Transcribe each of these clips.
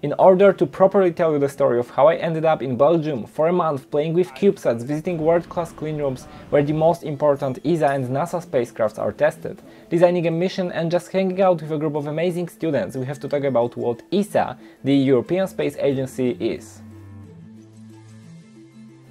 In order to properly tell you the story of how I ended up in Belgium for a month playing with CubeSats, visiting world-class cleanrooms where the most important ESA and NASA spacecrafts are tested, designing a mission and just hanging out with a group of amazing students, we have to talk about what ESA, the European Space Agency, is.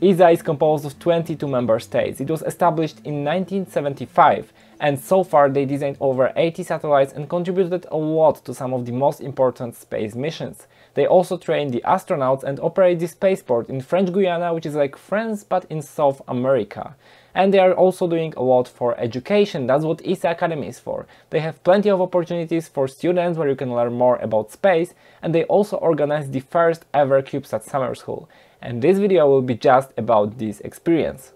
ESA is composed of 22 member states. It was established in 1975 and so far they designed over 80 satellites and contributed a lot to some of the most important space missions. They also train the astronauts and operate the spaceport in French Guiana, which is like France but in South America. And they are also doing a lot for education. That's what ESA Academy is for. They have plenty of opportunities for students where you can learn more about space, and they also organize the first ever CubeSat summer school. And this video will be just about this experience.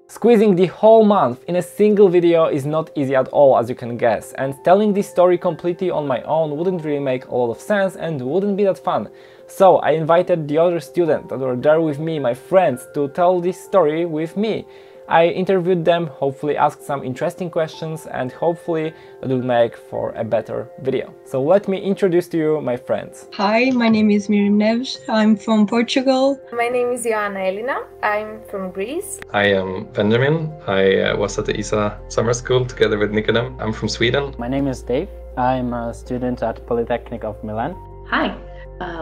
Squeezing the whole month in a single video is not easy at all, as you can guess, and telling this story completely on my own wouldn't really make a lot of sense and wouldn't be that fun. So I invited the other students that were there with me, my friends, to tell this story with me. I interviewed them, hopefully asked some interesting questions, and hopefully that will make for a better video. So let me introduce to you my friends. Hi, my name is Miriam Neves. I'm from Portugal. My name is Joanna Elina. I'm from Greece. I am Benjamin. I was at the ESA summer school together with Nikodem. I'm from Sweden. My name is Dave. I'm a student at Polytechnic of Milan. Hi.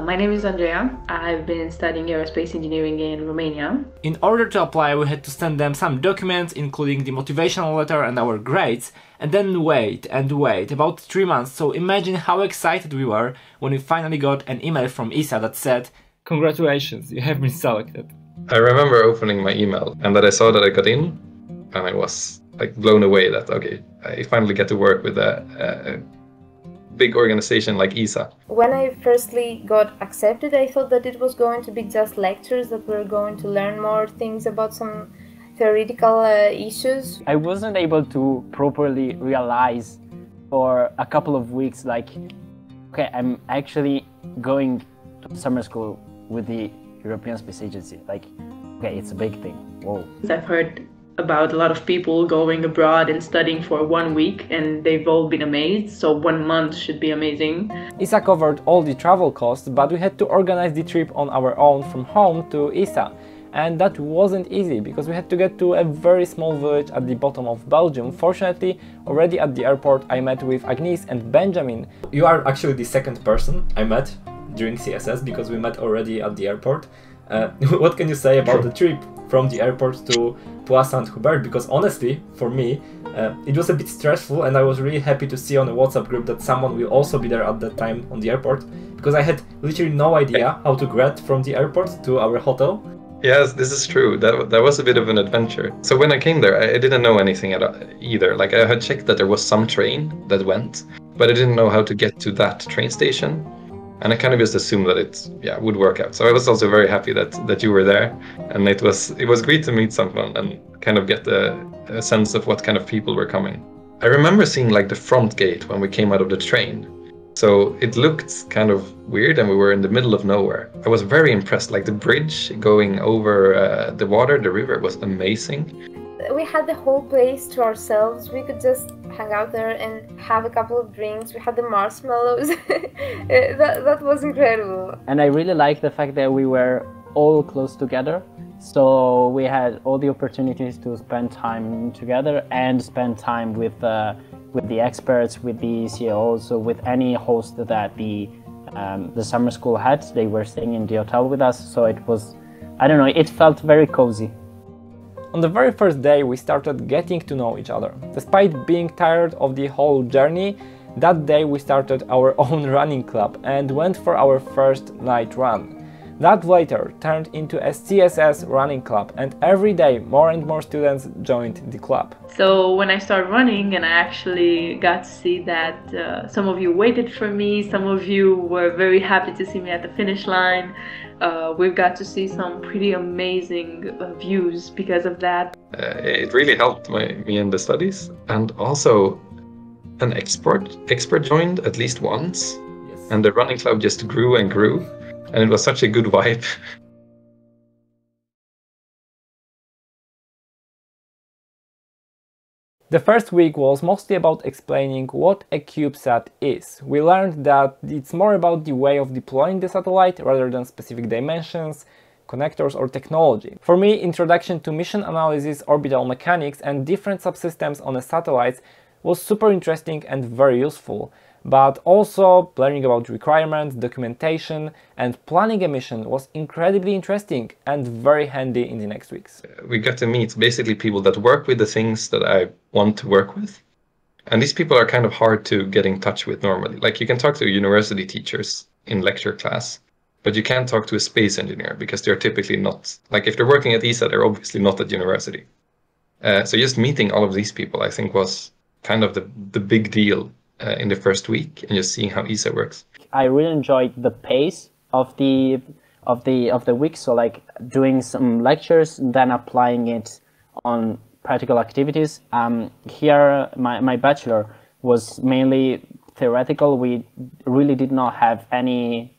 My name is Andrea. I've been studying aerospace engineering in Romania. In order to apply, we had to send them some documents, including the motivational letter and our grades, and then wait and wait, about 3 months. So imagine how excited we were when we finally got an email from ESA that said, "Congratulations, you have been selected." I remember opening my email and that I saw that I got in, and I was like blown away that, okay, I finally get to work with a big organization like ESA. When I firstly got accepted, I thought that it was going to be just lectures, that we were going to learn more things about some theoretical issues. I wasn't able to properly realize for a couple of weeks, like, okay, I'm actually going to summer school with the European Space Agency. Like, okay, it's a big thing. Whoa. I've heard about a lot of people going abroad and studying for 1 week, and they've all been amazed, so 1 month should be amazing. ESA covered all the travel costs, but we had to organize the trip on our own from home to ESA. And that wasn't easy, because we had to get to a very small village at the bottom of Belgium. Fortunately, already at the airport I met with Agnes and Benjamin. You are actually the second person I met during CSS, because we met already at the airport. What can you say about the trip from the airport to Poix-Saint-Hubert? Because honestly, for me, it was a bit stressful, and I was really happy to see on a WhatsApp group that someone will also be there at that time on the airport, because I had literally no idea how to get from the airport to our hotel. Yes, this is true. That was a bit of an adventure. So when I came there, I didn't know anything either. Like, I had checked that there was some train that went, but I didn't know how to get to that train station. And I kind of just assumed that it would work out. So I was also very happy that you were there, and it was great to meet someone and kind of get a sense of what kind of people were coming. I remember seeing like the front gate when we came out of the train. So it looked kind of weird, and we were in the middle of nowhere. I was very impressed. Like, the bridge going over the water, the river, was amazing. We had the whole place to ourselves. We could just hang out there and have a couple of drinks. We had the marshmallows. that was incredible. And I really like the fact that we were all close together. So we had all the opportunities to spend time together and spend time with the experts, with the CEOs, so with any host that the summer school had. They were staying in the hotel with us, so it was, I don't know, it felt very cozy. On the very first day we started getting to know each other. Despite being tired of the whole journey, that day we started our own running club and went for our first night run. That later turned into a CSS running club, and every day more and more students joined the club. So when I started running, and I actually got to see that some of you waited for me, some of you were very happy to see me at the finish line. We've got to see some pretty amazing views because of that. It really helped me in the studies, and also an expert joined at least once. Yes. And the running club just grew and grew. And it was such a good vibe. The first week was mostly about explaining what a CubeSat is. We learned that it's more about the way of deploying the satellite rather than specific dimensions, connectors or technology. For me, introduction to mission analysis, orbital mechanics and different subsystems on a satellite was super interesting and very useful. But also learning about requirements, documentation and planning a mission was incredibly interesting and very handy in the next weeks. We got to meet basically people that work with the things that I want to work with. And these people are kind of hard to get in touch with normally. Like you can talk to university teachers in lecture class, but you can't talk to a space engineer because they're typically not, like if they're working at ESA, they're obviously not at university. So just meeting all of these people, I think was kind of the big deal in the first week, and just seeing how ESA works. I really enjoyed the pace of the week. So like doing some lectures, then applying it on practical activities. Here, my bachelor was mainly theoretical. We really did not have any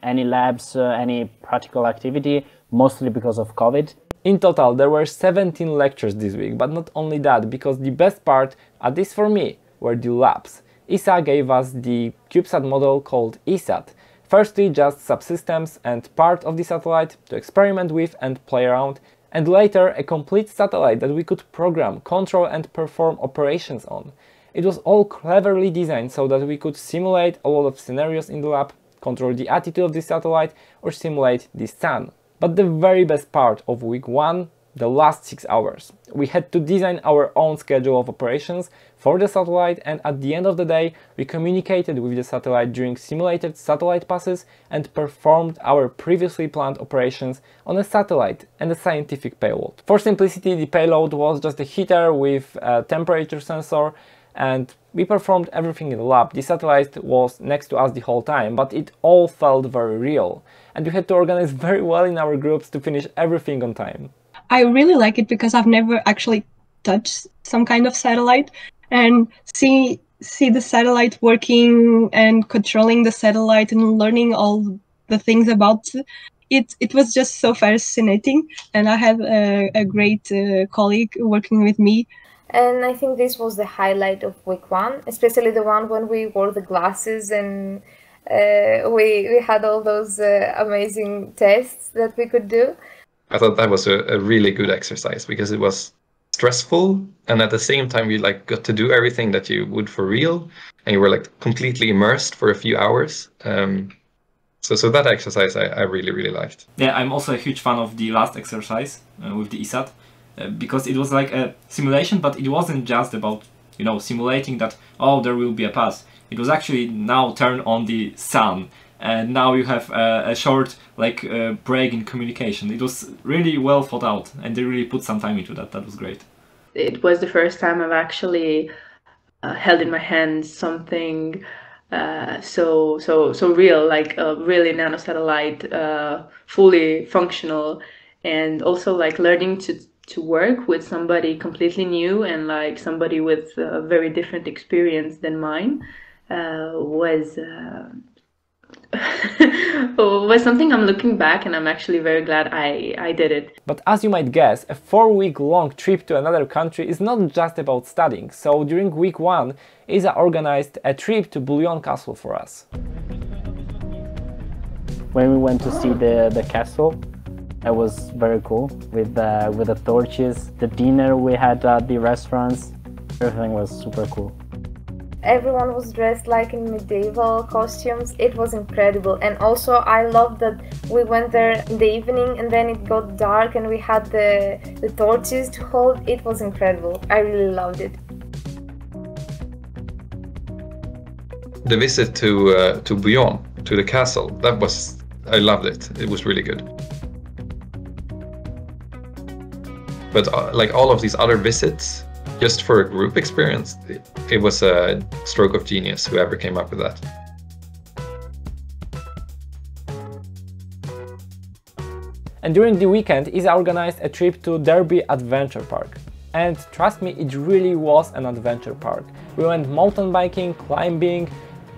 labs, any practical activity, mostly because of COVID. In total, there were 17 lectures this week, but not only that, because the best part, at least for me, were the labs. ESA gave us the CubeSat model called ESAT. Firstly, just subsystems and part of the satellite to experiment with and play around, and later a complete satellite that we could program, control and perform operations on. It was all cleverly designed so that we could simulate a lot of scenarios in the lab, control the attitude of the satellite or simulate the sun. But the very best part of week 1, the last 6 hours. We had to design our own schedule of operations for the satellite, and at the end of the day we communicated with the satellite during simulated satellite passes and performed our previously planned operations on a satellite and a scientific payload. For simplicity, the payload was just a heater with a temperature sensor, and we performed everything in the lab. The satellite was next to us the whole time, but it all felt very real, and we had to organize very well in our groups to finish everything on time. I really like it because I've never actually touched some kind of satellite, and see the satellite working and controlling the satellite and learning all the things about it. It was just so fascinating, and I have a great colleague working with me. And I think this was the highlight of week 1, especially the one when we wore the glasses and we had all those amazing tests that we could do. I thought that was a really good exercise because it was stressful, and at the same time you like got to do everything that you would for real, and you were like completely immersed for a few hours. So that exercise I really liked. Yeah, I'm also a huge fan of the last exercise with the ESAT. Because it was like a simulation, but it wasn't just about, you know, simulating that, oh, there will be a pass. It was actually now turn on the sun, and now you have a short break in communication. It was really well thought out, and they really put some time into that. That was great. It was the first time I've actually held in my hands something so real, like a really nano satellite, fully functional, and also like learning to work with somebody completely new and like somebody with a very different experience than mine was something I'm looking back, and I'm actually very glad I did it. But as you might guess, a 4-week-long trip to another country is not just about studying, so during week 1, ESA organized a trip to Bouillon Castle for us. When we went to see the castle, it was very cool with the torches, the dinner we had at the restaurants. Everything was super cool. Everyone was dressed like in medieval costumes. It was incredible, and also I loved that we went there in the evening and then it got dark and we had the torches to hold. It was incredible. I really loved it. The visit to Bouillon, to the castle, I loved it. It was really good. But like all of these other visits, just for a group experience, it was a stroke of genius, whoever came up with that. And during the weekend, ESA organized a trip to Derby Adventure Park. And trust me, it really was an adventure park. We went mountain biking, climbing,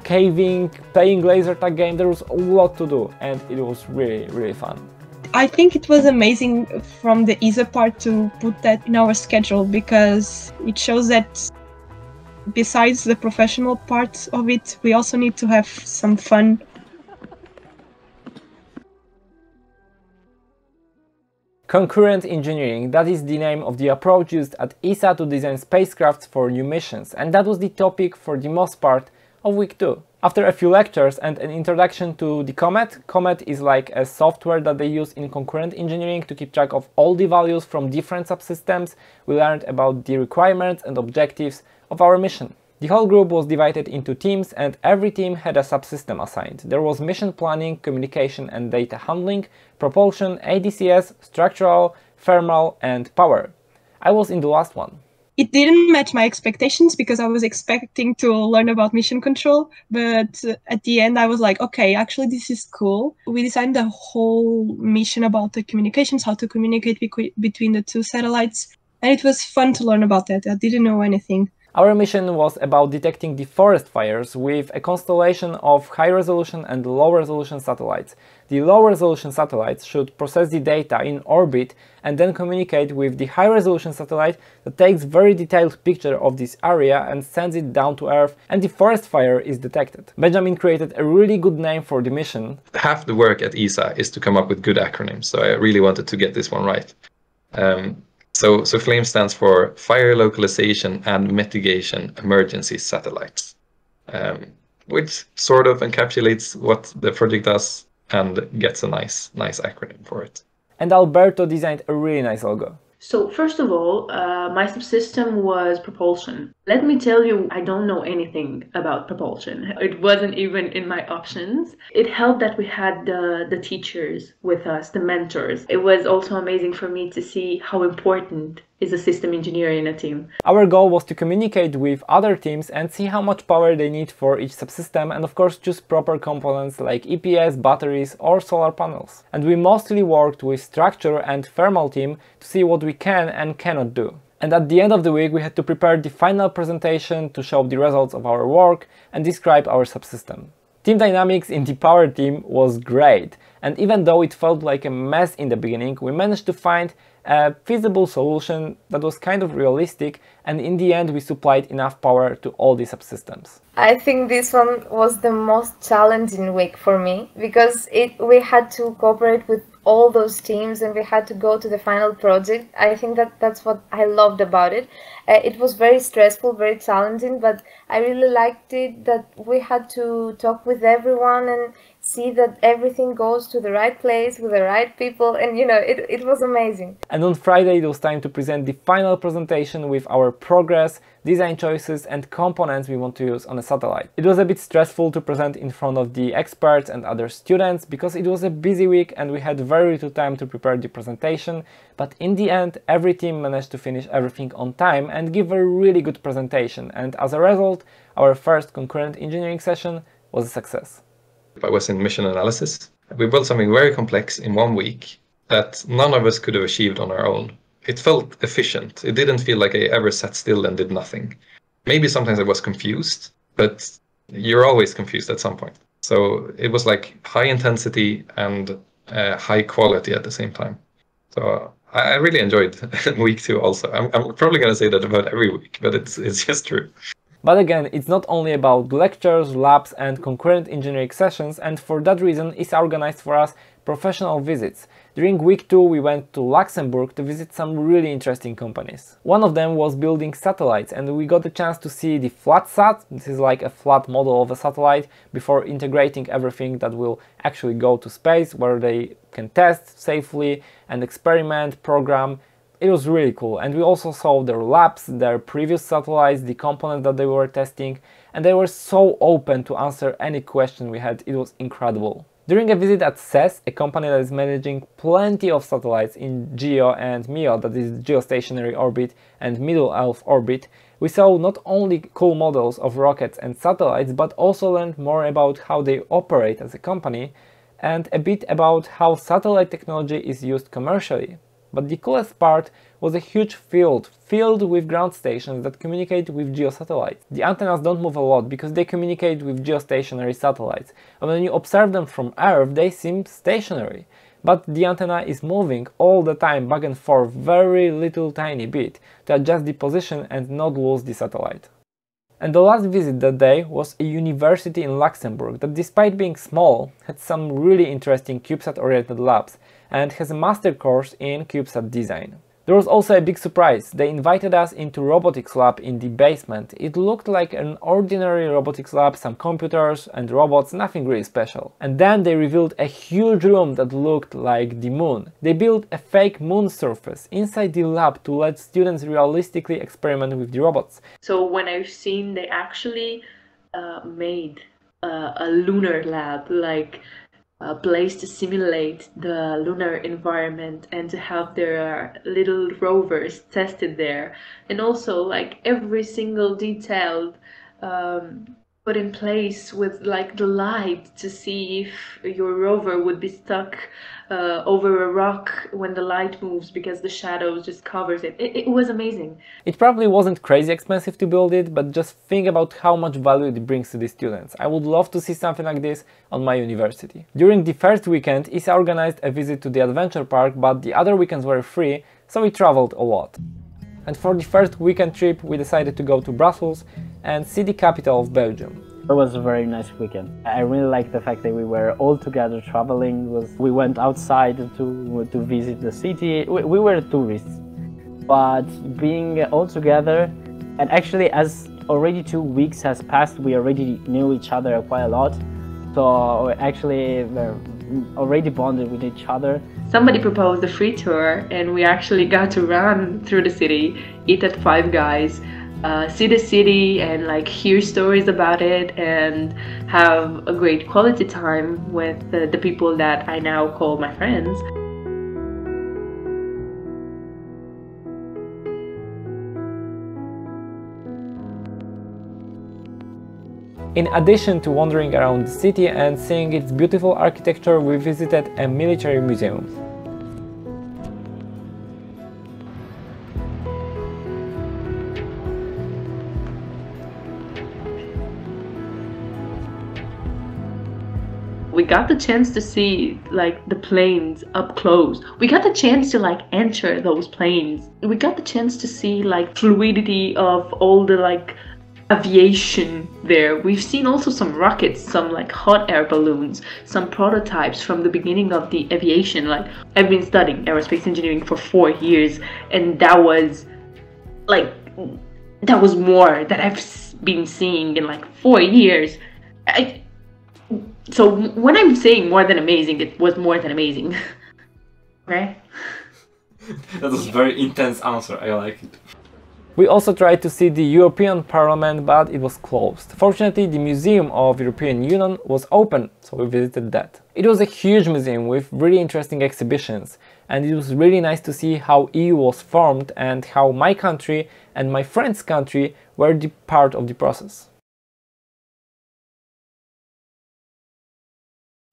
caving, playing laser tag game. There was a lot to do, and it was really fun. I think it was amazing from the ESA part to put that in our schedule, because it shows that besides the professional part of it, we also need to have some fun. Concurrent engineering, that is the name of the approach used at ESA to design spacecrafts for new missions, and that was the topic for the most part of week 2. After a few lectures and an introduction to the Comet, Comet is like a software that they use in concurrent engineering to keep track of all the values from different subsystems, we learned about the requirements and objectives of our mission. The whole group was divided into teams and every team had a subsystem assigned. There was mission planning, communication and data handling, propulsion, ADCS, structural, thermal and power. I was in the last one. It didn't match my expectations because I was expecting to learn about mission control, but at the end I was like, okay, actually this is cool. We designed the whole mission about the communications, how to communicate between the two satellites, and it was fun to learn about that. I didn't know anything. Our mission was about detecting the forest fires with a constellation of high-resolution and low-resolution satellites. The low-resolution satellites should process the data in orbit and then communicate with the high-resolution satellite that takes very detailed picture of this area and sends it down to Earth, and the forest fire is detected. Benjamin created a really good name for the mission. Half the work at ESA is to come up with good acronyms, so I really wanted to get this one right. So FLAME stands for Fire Localization and Mitigation Emergency Satellites, which sort of encapsulates what the project does and gets a nice acronym for it. And Alberto designed a really nice logo. So first of all, my subsystem was propulsion. Let me tell you, I don't know anything about propulsion. It wasn't even in my options. It helped that we had the teachers with us, the mentors. It was also amazing for me to see how important is a system engineer in a team. Our goal was to communicate with other teams and see how much power they need for each subsystem, and of course choose proper components like EPS, batteries or solar panels. And we mostly worked with structure and thermal team to see what we can and cannot do. And at the end of the week we had to prepare the final presentation to show the results of our work and describe our subsystem. Team dynamics in the power team was great, and even though it felt like a mess in the beginning, we managed to find a feasible solution that was kind of realistic, and in the end we supplied enough power to all the subsystems. I think this one was the most challenging week for me because we had to cooperate with all those teams and we had to go to the final project. I think that's what I loved about it. It was very stressful, very challenging, but I really liked it that we had to talk with everyone and see that everything goes to the right place with the right people, and it was amazing. And on Friday it was time to present the final presentation with our progress, design choices and components we want to use on a satellite. It was a bit stressful to present in front of the experts and other students because it was a busy week and we had very little time to prepare the presentation, but in the end every team managed to finish everything on time and give a really good presentation, and as a result our first concurrent engineering session was a success. I was in mission analysis. We built something very complex in 1 week that none of us could have achieved on our own. It felt efficient. It didn't feel like I ever sat still and did nothing. Maybe sometimes I was confused, but you're always confused at some point. So it was like high intensity and high quality at the same time. So I really enjoyed week 2 also. I'm probably going to say that about every week, but it's just true. But again, it's not only about lectures, labs and concurrent engineering sessions, and for that reason ESA organized for us professional visits. During week 2 we went to Luxembourg to visit some really interesting companies. One of them was building satellites, and we got the chance to see the FlatSat. This is like a flat model of a satellite before integrating everything that will actually go to space, where they can test safely and experiment, program. It was really cool, and we also saw their labs, their previous satellites, the components that they were testing, and they were so open to answer any question we had. It was incredible. During a visit at CES, a company that is managing plenty of satellites in GEO and MEO, that is geostationary orbit and middle Earth orbit, we saw not only cool models of rockets and satellites, but also learned more about how they operate as a company and a bit about how satellite technology is used commercially. But the coolest part was a huge field filled with ground stations that communicate with geosatellites. The antennas don't move a lot because they communicate with geostationary satellites, and when you observe them from Earth they seem stationary. but the antenna is moving all the time back and forth very little tiny bit to adjust the position and not lose the satellite. And the last visit that day was a university in Luxembourg that, despite being small, had some really interesting CubeSat-oriented labs and has a master course in CubeSat design. There was also a big surprise. They invited us into robotics lab in the basement. It looked like an ordinary robotics lab, some computers and robots, nothing really special. And then they revealed a huge room that looked like the moon. They built a fake moon surface inside the lab to let students realistically experiment with the robots. So when I've seen they actually made a lunar lab, like a place to simulate the lunar environment and to have their little rovers tested there, and also like every single detail put in place with like the light to see if your rover would be stuck over a rock when the light moves because the shadows just covers it. It was amazing. It probably wasn't crazy expensive to build it, but just think about how much value it brings to the students. I would love to see something like this on my university. During the first weekend, ESA organized a visit to the adventure park, but the other weekends were free, so we traveled a lot. And for the first weekend trip, we decided to go to Brussels and see the capital of Belgium. It was a very nice weekend. I really liked the fact that we were all together traveling. We went outside to visit the city. We were tourists, but being all together, and actually as already 2 weeks has passed, we already knew each other quite a lot. So actually we're already bonded with each other. Somebody proposed a free tour and we actually got to run through the city, eat at Five Guys, see the city and like hear stories about it and have a great quality time with the people that I now call my friends. In addition to wandering around the city and seeing its beautiful architecture, we visited a military museum. We got the chance to see like the planes up close. We got the chance to like enter those planes. We got the chance to see like fluidity of all the like aviation there. We've seen also some rockets, some like hot air balloons, some prototypes from the beginning of the aviation. Like I've been studying aerospace engineering for 4 years and that was more that I've been seeing in like 4 years. So when I'm saying more than amazing, it was more than amazing. Right? That was a very intense answer, I like it. We also tried to see the European Parliament, but it was closed. Fortunately, the Museum of European Union was open, so we visited that. It was a huge museum with really interesting exhibitions, and it was really nice to see how EU was formed and how my country and my friend's country were the part of the process.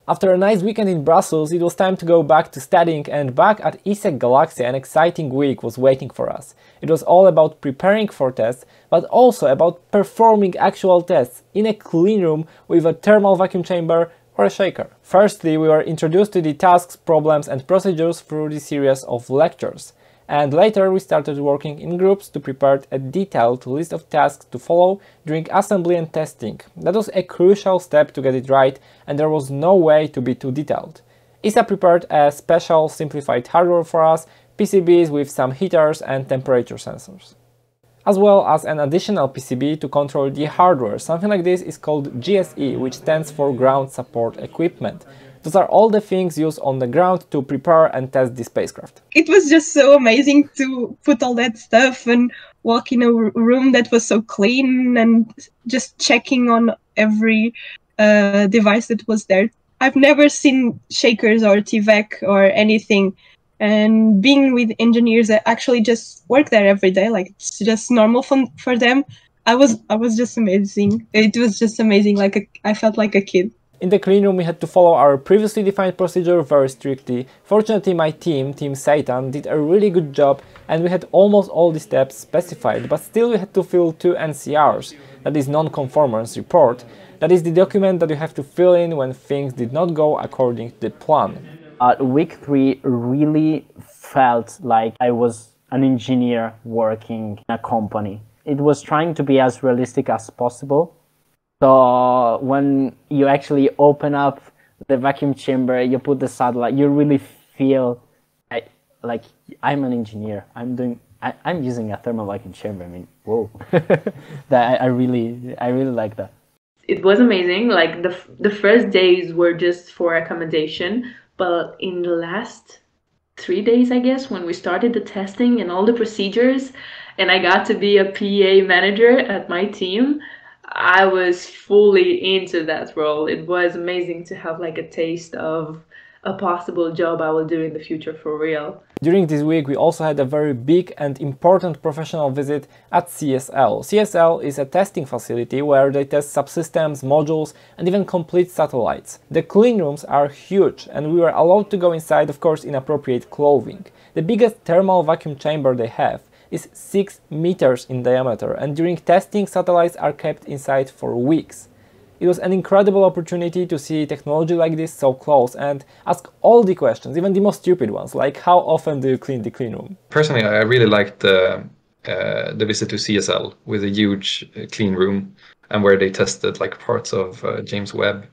After a nice weekend in Brussels, it was time to go back to studying, and back at ESA Galaxy an exciting week was waiting for us. It was all about preparing for tests, but also about performing actual tests in a clean room with a thermal vacuum chamber or a shaker. Firstly, we were introduced to the tasks, problems and procedures through the series of lectures. And later we started working in groups to prepare a detailed list of tasks to follow during assembly and testing. That was a crucial step to get it right, and there was no way to be too detailed. ESA prepared a special simplified hardware for us, PCBs with some heaters and temperature sensors, as well as an additional PCB to control the hardware. Something like this is called GSE, which stands for Ground Support Equipment. Those are all the things used on the ground to prepare and test the spacecraft. It was just so amazing to put all that stuff and walk in a room that was so clean and just checking on every device that was there. I've never seen shakers or TVAC or anything, and being with engineers that actually just work there every day, like it's just normal for them. I was just amazing. It was just amazing. I felt like a kid. In the clean room we had to follow our previously defined procedure very strictly. Fortunately my team Satan, did a really good job and we had almost all the steps specified, but still we had to fill 2 NCRs, that is non-conformance report. That is the document that you have to fill in when things did not go according to the plan. week 3 really felt like I was an engineer working in a company. It was trying to be as realistic as possible. So when you actually open up the vacuum chamber, you put the satellite, you really feel like I'm an engineer. I'm using a thermal vacuum chamber. I mean, whoa! That I really like that. It was amazing. Like the first days were just for accommodation, but in the last 3 days, I guess, when we started the testing and all the procedures, and I got to be a PA manager at my team, I was fully into that role. It was amazing to have like a taste of a possible job I will do in the future for real. During this week we also had a very big and important professional visit at CSL. CSL is a testing facility where they test subsystems, modules and even complete satellites. The clean rooms are huge and we were allowed to go inside, of course, in appropriate clothing. The biggest thermal vacuum chamber they have is 6 meters in diameter, and during testing satellites are kept inside for weeks. It was an incredible opportunity to see technology like this so close and ask all the questions, even the most stupid ones, like how often do you clean the clean room? Personally, I really liked the visit to CSL with a huge clean room and where they tested like parts of James Webb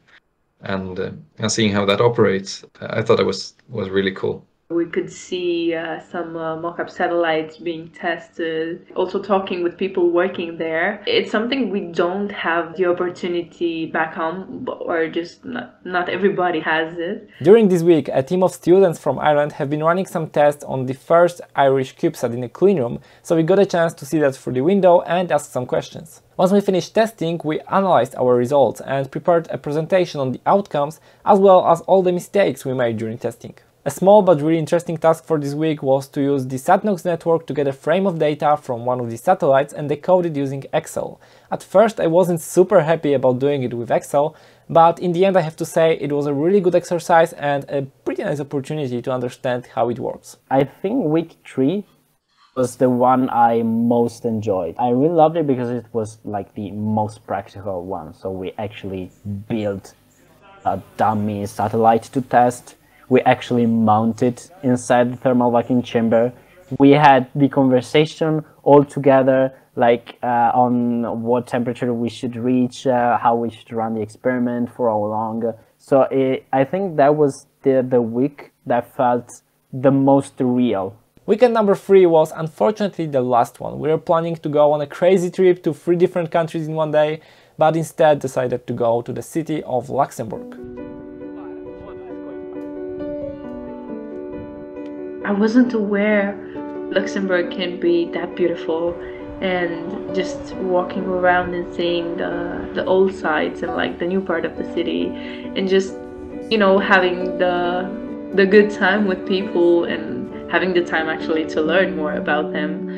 and seeing how that operates. I thought it was really cool. We could see some mock-up satellites being tested, also talking with people working there. It's something we don't have the opportunity back home, or just not everybody has it. During this week, a team of students from Ireland have been running some tests on the first Irish CubeSat in a clean room, so we got a chance to see that through the window and ask some questions. Once we finished testing, we analyzed our results and prepared a presentation on the outcomes, as well as all the mistakes we made during testing. A small but really interesting task for this week was to use the SatNox network to get a frame of data from one of the satellites and decode it using Excel. At first I wasn't super happy about doing it with Excel, but in the end I have to say it was a really good exercise and a pretty nice opportunity to understand how it works. I think week 3 was the one I most enjoyed. I really loved it because it was like the most practical one. So we actually built a dummy satellite to test. We actually mounted inside the thermal vacuum chamber. We had the conversation all together, like on what temperature we should reach, how we should run the experiment, for how long. So I think that was the week that felt the most real. Weekend number 3 was unfortunately the last one. We were planning to go on a crazy trip to 3 different countries in one day, but instead decided to go to the city of Luxembourg. I wasn't aware Luxembourg can be that beautiful, and just walking around and seeing the old sites and like the new part of the city, and just, you know, having the good time with people and having the time actually to learn more about them.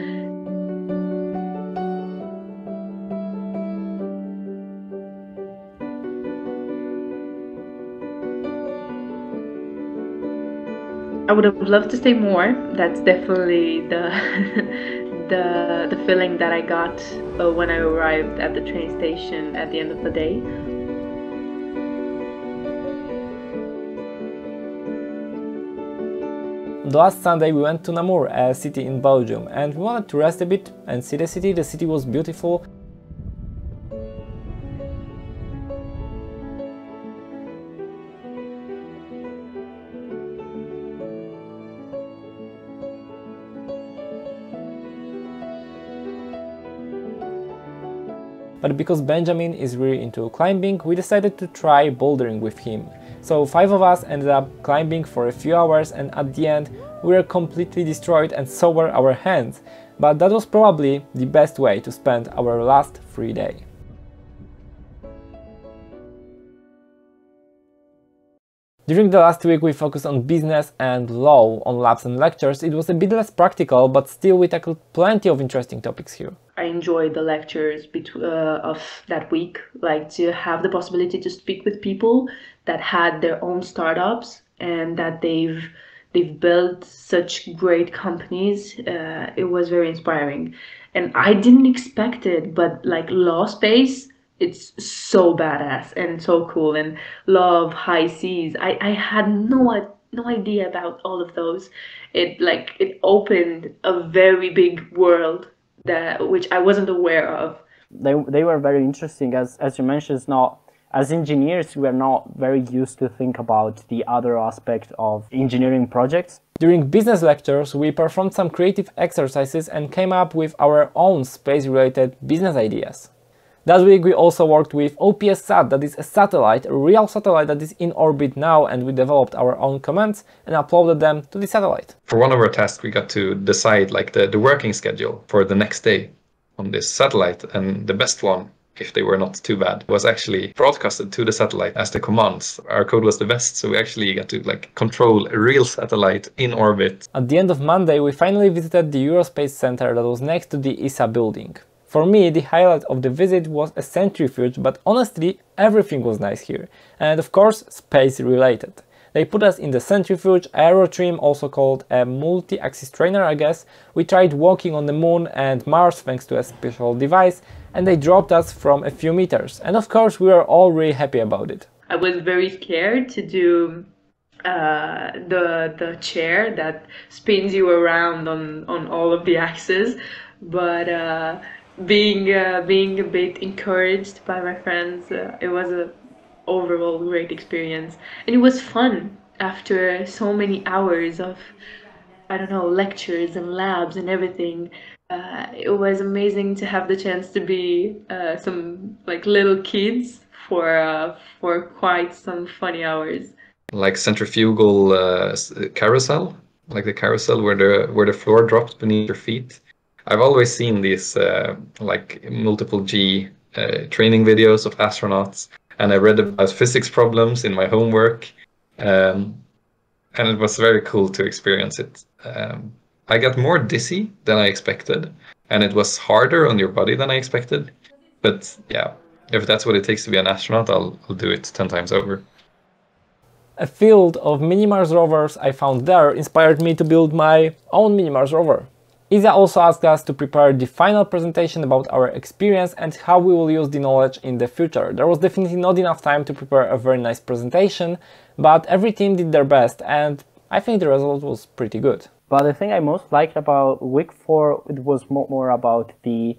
I would have loved to stay more. That's definitely the feeling that I got when I arrived at the train station at the end of the day. Last Sunday we went to Namur, a city in Belgium, and we wanted to rest a bit and see the city. The city was beautiful. But because Benjamin is really into climbing, we decided to try bouldering with him. So 5 of us ended up climbing for a few hours, and at the end we were completely destroyed and so were our hands. But that was probably the best way to spend our last free day. During the last week we focused on business and law on labs and lectures. It was a bit less practical, but still we tackled plenty of interesting topics here. I enjoyed the lectures of that week, like to have the possibility to speak with people that had their own startups and that they've built such great companies. It was very inspiring, and I didn't expect it, but like law space, it's so badass and so cool, and law of high seas. I had no no idea about all of those. It opened a very big world which I wasn't aware of. They were very interesting. As you mentioned, it's not, as engineers, we are not very used to think about the other aspect of engineering projects. During business lectures, we performed some creative exercises and came up with our own space-related business ideas. That week we also worked with OPSat, that is a satellite, a real satellite that is in orbit now, and we developed our own commands and uploaded them to the satellite. For one of our tasks, we got to decide like the working schedule for the next day on this satellite, and the best one, if they were not too bad, was actually broadcasted to the satellite as the commands. Our code was the best, so we actually got to like control a real satellite in orbit. At the end of Monday, we finally visited the Eurospace Center that was next to the ESA building. For me, the highlight of the visit was a centrifuge, but honestly, everything was nice here. And of course, space related. They put us in the centrifuge, aerotrim, also called a multi-axis trainer, I guess. We tried walking on the moon and Mars thanks to a special device, and they dropped us from a few meters. And of course, we were all really happy about it. I was very scared to do the chair that spins you around on all of the axes, but being a bit encouraged by my friends, it was a overall great experience, and it was fun after so many hours of, I don't know, lectures and labs and everything. It was amazing to have the chance to be some like little kids for quite some funny hours. Like centrifugal carousel, like the carousel where the floor dropped beneath your feet. I've always seen these like multiple G training videos of astronauts, and I read about physics problems in my homework, and it was very cool to experience it. I got more dizzy than I expected, and it was harder on your body than I expected. But yeah, if that's what it takes to be an astronaut, I'll do it 10 times over. A field of mini-Mars rovers I found there inspired me to build my own mini-Mars rover. ESA also asked us to prepare the final presentation about our experience and how we will use the knowledge in the future. There was definitely not enough time to prepare a very nice presentation, but every team did their best, and I think the result was pretty good. But the thing I most liked about week 4, it was more about the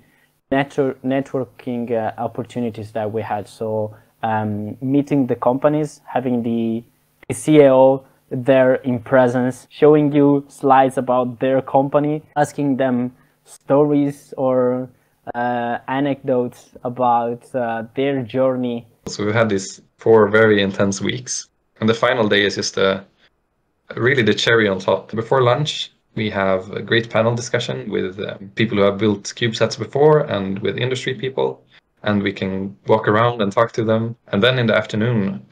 networking opportunities that we had. So meeting the companies, having the CEO there in presence, showing you slides about their company, asking them stories or anecdotes about their journey. So we had these 4 very intense weeks, and the final day is just really the cherry on top. Before lunch, we have a great panel discussion with people who have built CubeSats before and with industry people, and we can walk around and talk to them. And then in the afternoon,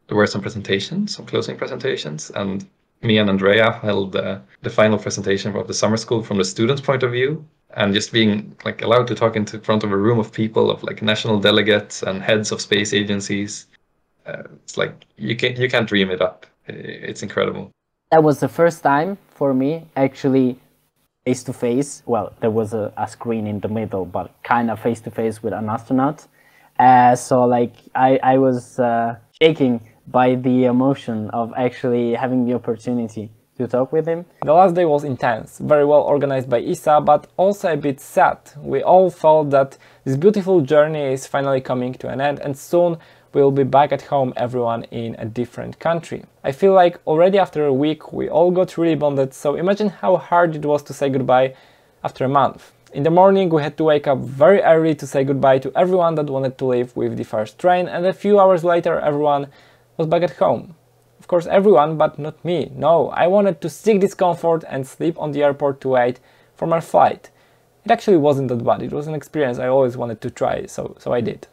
there were some presentations, some closing presentations, and me and Andrea held the final presentation of the summer school from the students' point of view, and just being like allowed to talk in front of a room of people, of like national delegates and heads of space agencies. It's like you can't dream it up. It's incredible. That was the first time for me actually face to face. Well, there was a screen in the middle, but kind of face to face with an astronaut. So like I was shaking by the emotion of actually having the opportunity to talk with him. The last day was intense, very well organized by ESA, but also a bit sad. We all felt that this beautiful journey is finally coming to an end, and soon we'll be back at home, everyone in a different country. I feel like already after a week we all got really bonded, so imagine how hard it was to say goodbye after a month. In the morning we had to wake up very early to say goodbye to everyone that wanted to leave with the first train, and a few hours later everyone was back at home. Of course everyone, but not me. No, I wanted to seek discomfort and sleep on the airport to wait for my flight. It actually wasn't that bad, it was an experience I always wanted to try, so I did.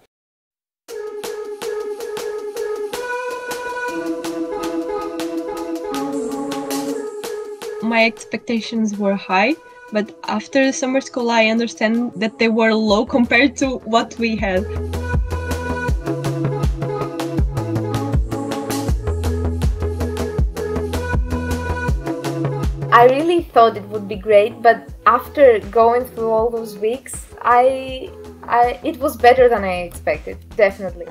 My expectations were high, but after summer school I understand that they were low compared to what we had. I really thought it would be great, but after going through all those weeks, it was better than I expected, definitely.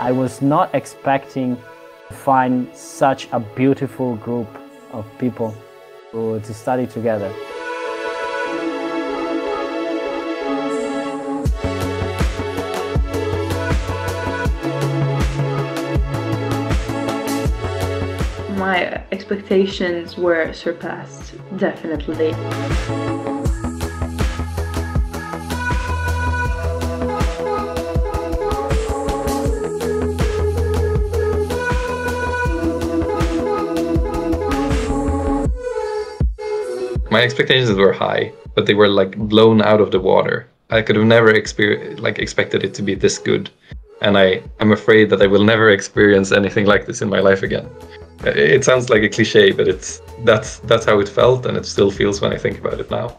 I was not expecting to find such a beautiful group of people to study together. My expectations were surpassed, definitely. My expectations were high, but they were like blown out of the water. I could have never expected it to be this good. And I'm afraid that I will never experience anything like this in my life again. It sounds like a cliche, but that's how it felt, and it still feels when I think about it now.